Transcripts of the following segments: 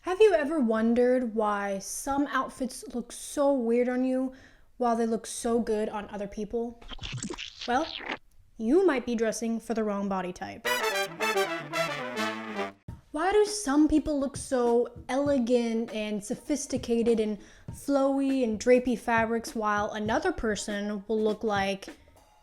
Have you ever wondered why some outfits look so weird on you while they look so good on other people? Well, you might be dressing for the wrong body type. Why do some people look so elegant and sophisticated in flowy and drapey fabrics while another person will look like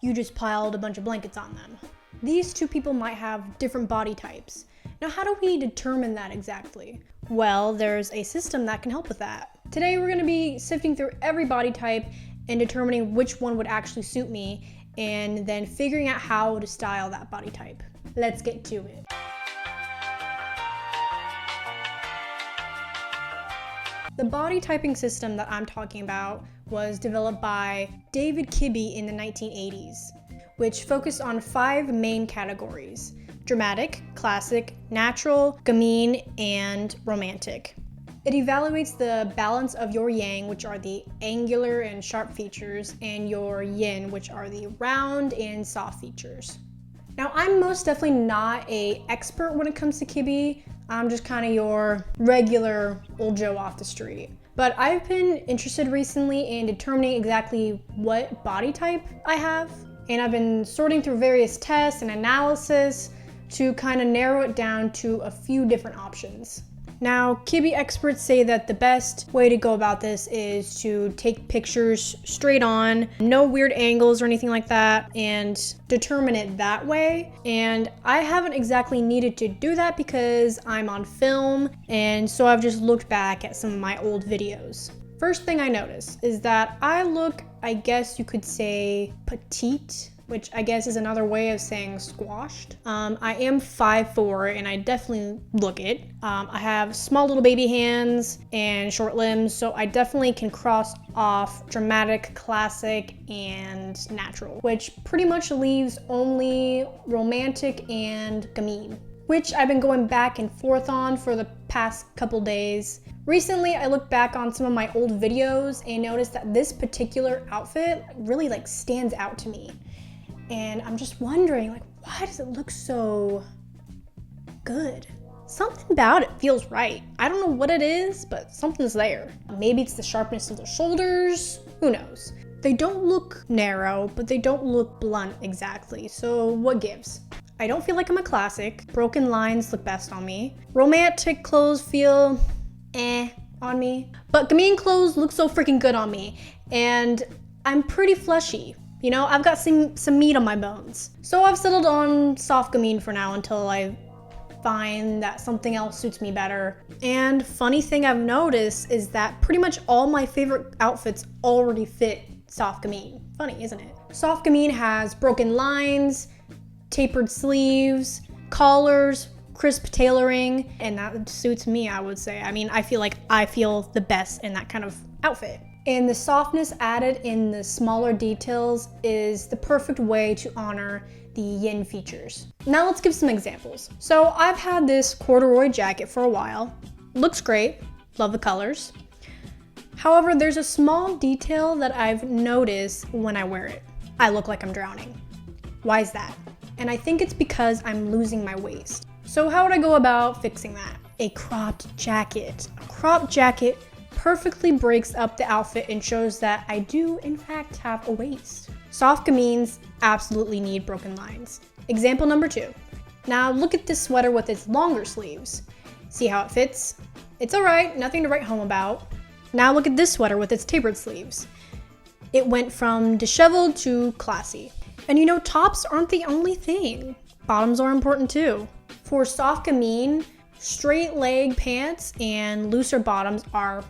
you just piled a bunch of blankets on them? These two people might have different body types. Now, how do we determine that exactly? Well, there's a system that can help with that. Today, we're gonna be sifting through every body type and determining which one would actually suit me, and then figuring out how to style that body type. Let's get to it. The body typing system that I'm talking about was developed by David Kibbe in the 1980s, which focused on 5 main categories: dramatic, classic, natural, gamine, and romantic. It evaluates the balance of your yang, which are the angular and sharp features, and your yin, which are the round and soft features. Now, I'm most definitely not an expert when it comes to Kibbe. I'm just kind of your regular old Joe off the street. But I've been interested recently in determining exactly what body type I have. And I've been sorting through various tests and analysis to kind of narrow it down to a few different options. Now, Kibbe experts say that the best way to go about this is to take pictures straight on, no weird angles or anything like that, and determine it that way. And I haven't exactly needed to do that because I'm on film, and so I've just looked back at some of my old videos. First thing I notice is that I look, I guess you could say, petite, which I guess is another way of saying squashed. I am 5'4", and I definitely look it. I have small little baby hands and short limbs, so I definitely can cross off dramatic, classic, and natural, which pretty much leaves only romantic and gamine, which I've been going back and forth on for the past couple days. Recently, I looked back on some of my old videos and noticed that this particular outfit really stands out to me. And I'm just wondering, why does it look so good? Something about it feels right. I don't know what it is, but something's there. Maybe it's the sharpness of the shoulders, who knows? They don't look narrow, but they don't look blunt exactly, so what gives? I don't feel like I'm a classic. Broken lines look best on me. Romantic clothes feel on me. But gamine clothes look so freaking good on me, and I'm pretty fleshy. You know, I've got some meat on my bones. So I've settled on soft gamine for now until I find that something else suits me better. And funny thing I've noticed is that pretty much all my favorite outfits already fit soft gamine. Funny, isn't it? Soft gamine has broken lines, tapered sleeves, collars, crisp tailoring, and that suits me, I would say. I mean, I feel like I feel the best in that kind of outfit. And the softness added in the smaller details is the perfect way to honor the yin features. Now let's give some examples. So I've had this corduroy jacket for a while. Looks great, love the colors. However, there's a small detail that I've noticed when I wear it. I look like I'm drowning. Why is that? And I think it's because I'm losing my waist. So how would I go about fixing that? A cropped jacket. A cropped jacket perfectly breaks up the outfit and shows that I do in fact have a waist. Soft gamines absolutely need broken lines. Example number 2. Now look at this sweater with its longer sleeves. See how it fits? It's alright, nothing to write home about. Now look at this sweater with its tapered sleeves. It went from disheveled to classy. And you know, tops aren't the only thing. Bottoms are important too. For soft gamine, straight leg pants and looser bottoms are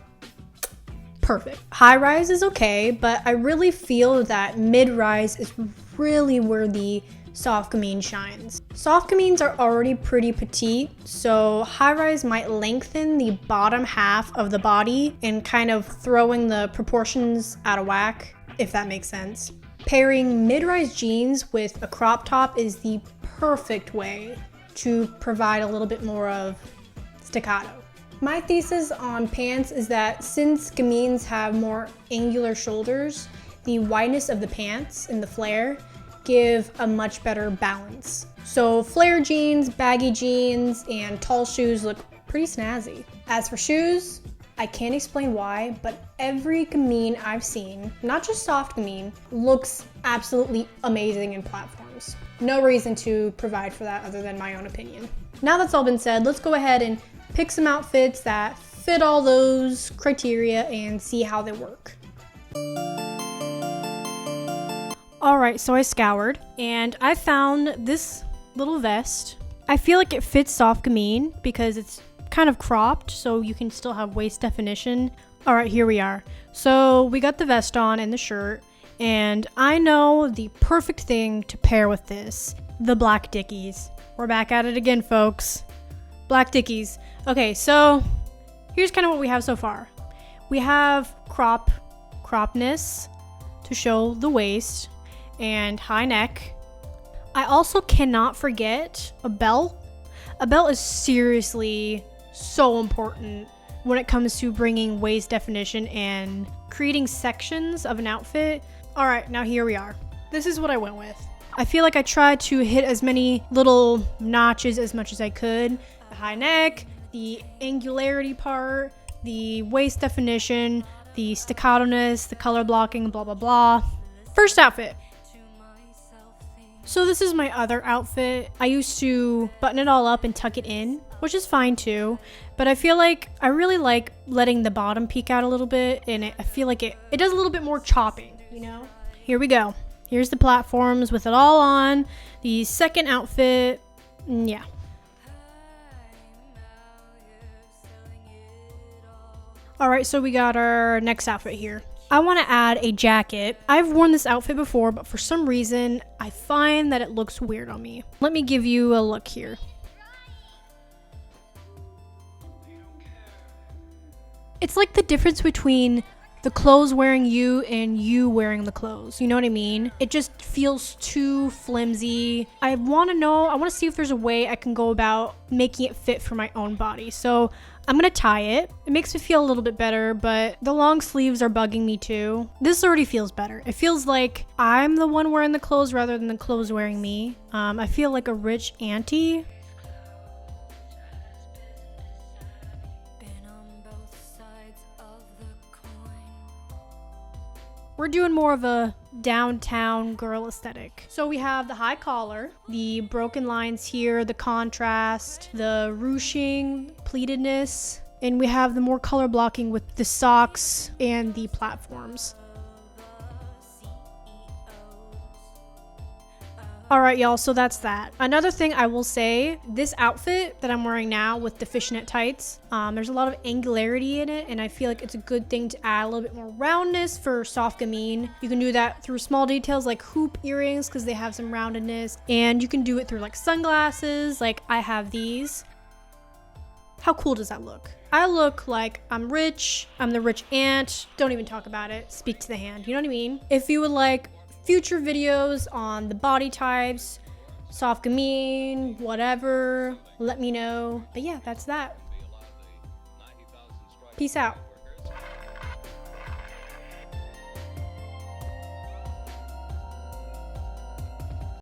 perfect. High rise is okay, but I really feel that mid rise is really where the soft gamine shines. Soft gamines are already pretty petite, so high rise might lengthen the bottom half of the body and kind of throwing the proportions out of whack, if that makes sense. Pairing mid-rise jeans with a crop top is the perfect way to provide a little bit more of staccato. My thesis on pants is that since gamines have more angular shoulders, the wideness of the pants and the flare give a much better balance. So flare jeans, baggy jeans, and tall shoes look pretty snazzy. As for shoes, I can't explain why, but every Gamine I've seen, not just soft Gamine, looks absolutely amazing in platforms. No reason to provide for that other than my own opinion. Now that's all been said, let's go ahead and pick some outfits that fit all those criteria and see how they work. Alright, so I scoured and I found this little vest. I feel like it fits soft Gamine because it's kind of cropped so you can still have waist definition. Alright, here we are. So we got the vest on and the shirt, and I know the perfect thing to pair with this, the black dickies. We're back at it again, folks. Black dickies. Okay, so here's kind of what we have so far. We have cropness to show the waist and high neck. I also cannot forget a belt. A belt is seriously so important when it comes to bringing waist definition and creating sections of an outfit. All right, now here we are. This is what I went with. I feel like I tried to hit as many little notches as much as I could. The high neck, the angularity part, the waist definition, the staccato-ness, the color blocking, blah, blah, blah. First outfit. So this is my other outfit. I used to button it all up and tuck it in, which is fine too, but I feel like I really like letting the bottom peek out a little bit, and I feel like it does a little bit more chopping, you know? Here we go. Here's the platforms with it all on. The second outfit, yeah. All right, so we got our next outfit here. I want to add a jacket. I've worn this outfit before, but for some reason, I find that it looks weird on me. Let me give you a look here. It's like the difference between the clothes wearing you and you wearing the clothes. You know what I mean? It just feels too flimsy. I want to see if there's a way I can go about making it fit for my own body. So I'm gonna tie it. It makes me feel a little bit better, but the long sleeves are bugging me too. This already feels better. It feels like I'm the one wearing the clothes rather than the clothes wearing me. I feel like a rich auntie. We're doing more of a downtown girl aesthetic. So we have the high collar, the broken lines here, the contrast, the ruching, pleatedness, and we have the more color blocking with the socks and the platforms. Alright y'all, so that's that. Another thing I will say, this outfit that I'm wearing now with the fishnet tights, there's a lot of angularity in it, and I feel like it's a good thing to add a little bit more roundness for soft Gamine. You can do that through small details like hoop earrings because they have some roundedness, and you can do it through like sunglasses, like I have these. How cool does that look? I look like I'm rich, I'm the rich aunt, don't even talk about it, speak to the hand, you know what I mean? If you would like future videos on the body types, soft Gamine, whatever, let me know. But yeah, that's that. Peace out.